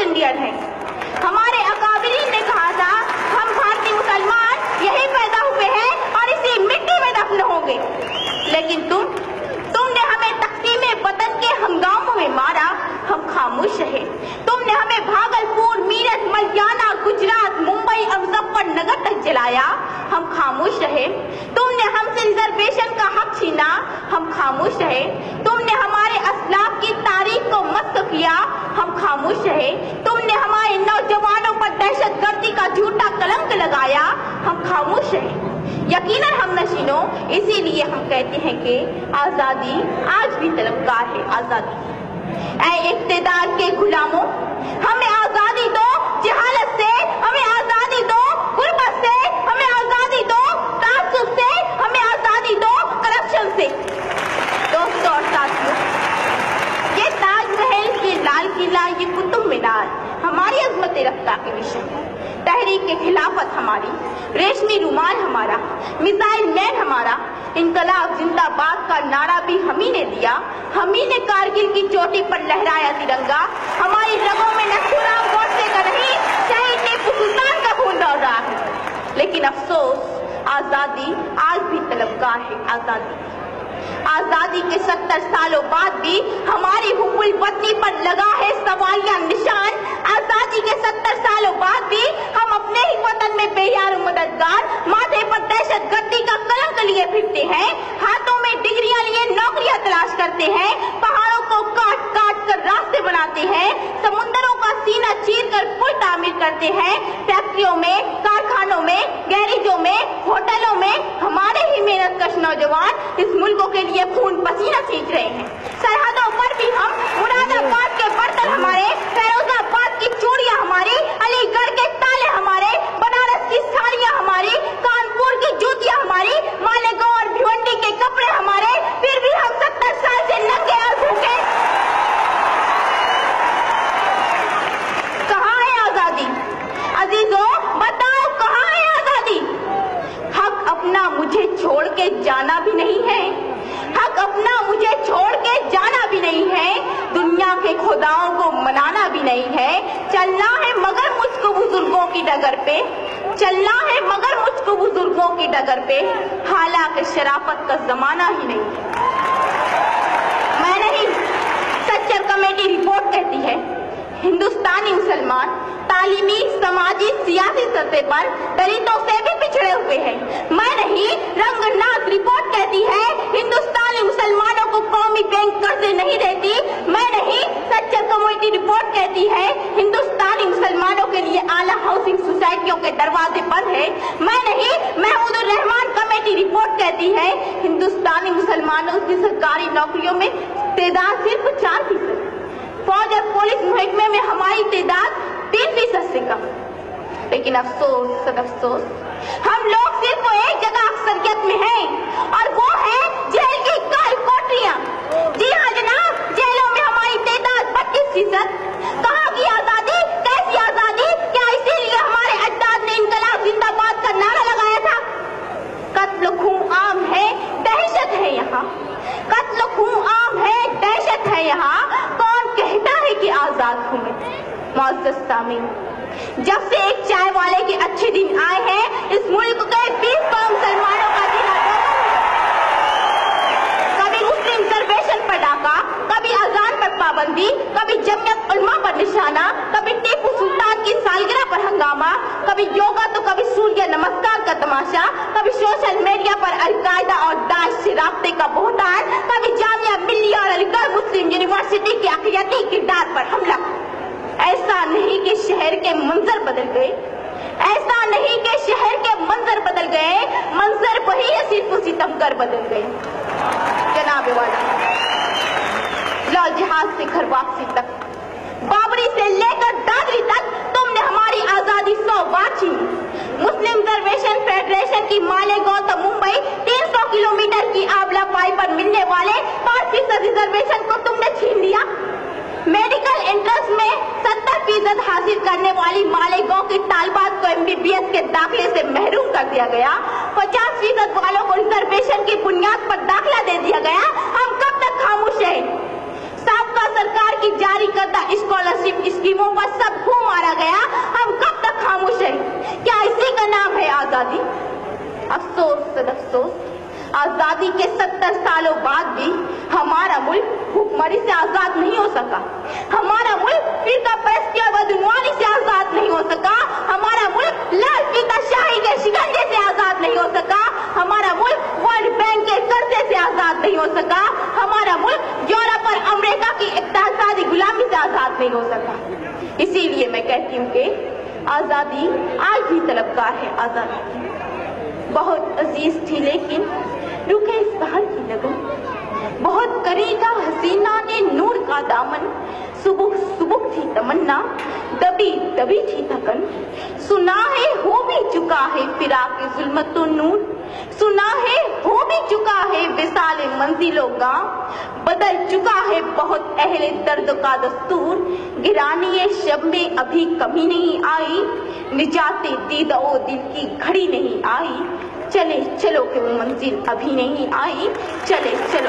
South Indian हैं। हमारे अकाबिरीन ने कहा था हम भारतीय मुसलमान यही पैदा हुए हैं और इसी मिट्टी में दफन होंगे, लेकिन तुमने हमें तक़सीम वतन के हंगामों में मारा, हम खामोश रहे। तुमने हमें भागलपुर, मीरठ, मलियाना, गुजरात, मुंबई और मुजफ्फरनगर तक जलाया, हम खामोश रहे। तुमने हमसे रिजर्वेशन का हक छीना, हम खामोश रहे। तुमने हमारे असलाफ की तारीख को मस्त किया, हम खामोश रहे। तुमने हमारे नौजवानों पर दहशतगर्दी का झूठा कलंक लगाया, हम खामोश रहे। यकीनन हम नशीनों, इसीलिए हम कहते हैं कि आजादी आज भी तलबगार है। आजादी ऐ इक़्तिदार के गुलामों, हमें आजादी दो जहालत से, हमें आजादी दो गुर्बत से, हमें आजादी दो तासुब से, हमें आजादी दो करप्शन से। दोस्तों और साथियों, ये ताजमहल, ये लाल किला, ये कुतुब मीनार हमारी अज़मत रफ्ता के विषय है। तहरीक के खिलाफत हमारी, रेशमी रुमाल हमारा, मिसाइल मैन हमारा, इनकलाब जिंदाबाद का नारा भी हम ही ने दिया। हम ही ने कारगिल की चोटी पर लहराया तिरंगा। हमारी रगों में नथुराम गोडसे का नहीं, शहीद टीपू सुल्तान का खून दौड़ रहा है। लेकिन अफसोस, आजादी आज भी तलबगार है। आजादी के 70 सालों बाद भी हमारी हुब्बुल वतनी पर लगा है सवालिया निशान। आजादी के 70 सालों बाद भी हम अपने ही वतन में बेयार मददगार, माथे पर दहशतगर्दी का कलंक लिए फिरते हैं, हाथों में डिग्रियां लिए नौकरियां तलाश करते हैं, पहाड़ों को काट काट कर रास्ते बनाते हैं, समुद्रों का सीना चीर कर पुल तामीर करते हैं, फैक्ट्रियों में, कारखानों में, गैरेजों में, होटलों में हमारे ही मेहनतकश नौजवान इस मुल्क के लिए खून पसीना सींच रहे हैं। सरहदों पर भी हम मुरादाबाद के बर्तन हमारे, फैरोजाबाद की चूड़ियां हमारी, अलीगढ़ के ताले हमारे, बनारस की साड़ियां हमारी, कानपुर की जूतियां हमारी, मालेगांव और भिवंडी के कपड़े हमारे, फिर भी हम 70 साल से नंगे और भूखे। कहाँ है आजादी? अजीजों बताओ कहाँ है आजादी? हक अपना मुझे छोड़ के जाना भी नहीं है, हक अपना मुझे छोड़ के जाना भी नहीं है, दुनिया के खुदाओं को मनाना भी नहीं है। चलना है मगर मुझको बुजुर्गों की डगर पे, चलना है मगर मुझको बुजुर्गों की डगर पे, हालांकि शराफत का जमाना ही नहीं है। मैं नहीं, सच्चर कमेटी रिपोर्ट कहती है हिंदुस्तानी मुसलमान तालीमी, समाजी, सियासी सतह पर दलितों से भी पिछड़े हुए हैं। मैं नहीं, रंगनाथ रिपोर्ट कहती है हिंदुस्तानी मुसलमानों को कौमी बैंक कर्जे नहीं देती। मैं नहीं, सच्चर कमेटी रिपोर्ट कहती है हिंदुस्तानी मुसलमानों के लिए आला हाउसिंग सोसाइटियों के दरवाजे बंद है। मैं नहीं, महमूदुर रहमान कमेटी रिपोर्ट कहती है हिंदुस्तानी मुसलमानों की सरकारी नौकरियों में तादाद सिर्फ 4%, फौज और पुलिस महकमे में हमारी तादाद 3% से कम। लेकिन अफसोस अफसोस, हम लोग सिर्फ एक जगह अक्सरियत में हैं और वो है जेल की काली कोठरियां। जी हाँ जनाब, जेलों में हमारी तादाद 32%। कहाँ की आजादी? कैसी आजादी? क्या इसीलिए हमारे अजदाद ने इनकलाब जिंदाबाद का नारा लगाया था? कत्ल खून आम है, दहशत है यहाँ, कत्ल खून आम है, दहशत है यहाँ। कौन कहता है कि आजाद हूँ मैं? मुअज़्ज़ज़ सामीन, जब से एक चाय वाले के अच्छे दिन आए हैं, इस मुल्क के 20 करोड़ मुसलमानों का जीना कभी मुस्लिम रिजर्वेशन पर डाका, कभी अजान पर पाबंदी, कभी जमीयत उलमा पर निशाना, कभी टीपू सुल्तान की सालगिरह पर हंगामा, कभी योगा तो कभी सूर्य नमस्कार का तमाशा, कभी सोशल मीडिया पर अलकायदा और दाइश से राब्ते का बोहतान, कभी जामिया मिल्लिया और अलीगढ़ मुस्लिम यूनिवर्सिटी के अक़लियती किरदार पर हमला। ऐसा नहीं कि शहर के मंजर बदल गए, ऐसा नहीं कि शहर के मंजर बदल गए, मंजर वही है, सिर्फ सितमगर बदल गए। जनाब वाला, लाल जहाज से घर वापसी तक, बाबरी से लेकर दादरी तक तुमने हमारी आजादी 100 बार छीनी। मुस्लिम रिजर्वेशन फेडरेशन की मालेगांव तो मुंबई 300 किलोमीटर की आबलापाई पर मिलने वाले 5% रिजर्वेशन को तुमने छीन लिया। मेडिकल एंट्रेंस में 70% हासिल करने वाली मालेगांव की तालिबात को MBBS के दाखिले से महरूम कर दिया गया। 50% वालों को रिजर्वेशन की बुनियाद पर दाखिला दे दिया गया। हम कब तक खामोश हैं? साबका सरकार की जारी करदा स्कॉलरशिप स्कॉलरशिप स्कीमों पर सबको मारा गया, हम कब तक खामोश हैं? क्या इसी का नाम है आजादी? अफसोस सदअफसोस, आजादी के 70 सालों बाद भी हमारा मुल्क भूखमरी से आजाद नहीं हो सका, हमारा मुल्क फिरका परस्ती और बदनवाली से आजाद नहीं हो सका, हमारा मुल्क लाल फीता शाही के शिकंजे से आजाद नहीं हो सका, हमारा मुल्क वर्ल्ड बैंक के कर्जे से आजाद नहीं हो सका, हमारा मुल्क यूरोप और अमेरिका की इक्तिसादी गुलामी से आजाद नहीं हो सका। इसीलिए मैं कहती हूँ कि आजादी आज भी तलबगार है। आजादी बहुत अजीज थी लेकिन रुके इस बहार की लगन, बहुत करीदा हसीना ने नूर का दामन, सुबुक सुबुक थी तमन्ना, दबी दबी थी थकन, सुना है हो भी चुका है फिराक जुल्मत तो नूर, सुना है हो भी चुका है विसाल मंजिलों गाँव, बदल चुका है बहुत अहले दर्द का दस्तूर, गिरानी शब में अभी कमी नहीं आई, निजाते दीदो दिल की घड़ी नहीं आई, चले चलो कि वो मंजिल अभी नहीं आई, चले चलो